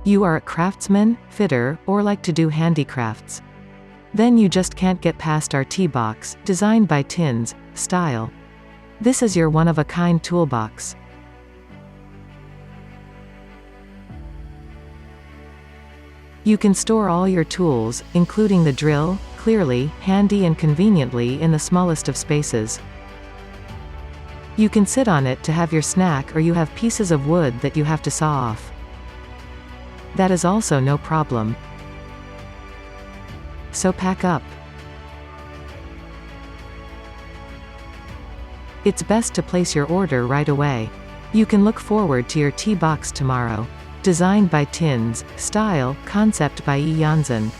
You are a craftsman, fitter, or like to do handicrafts? Then you just can't get past our T-Box, designed by Tinz.Style. This is your one-of-a-kind toolbox. You can store all your tools, including the drill, clearly, handy and conveniently in the smallest of spaces. You can sit on it to have your snack, or you have pieces of wood that you have to saw off. That is also no problem. So pack up. It's best to place your order right away. You can look forward to your T-Box tomorrow. Designed by Tinz.Style, concept by Janzen.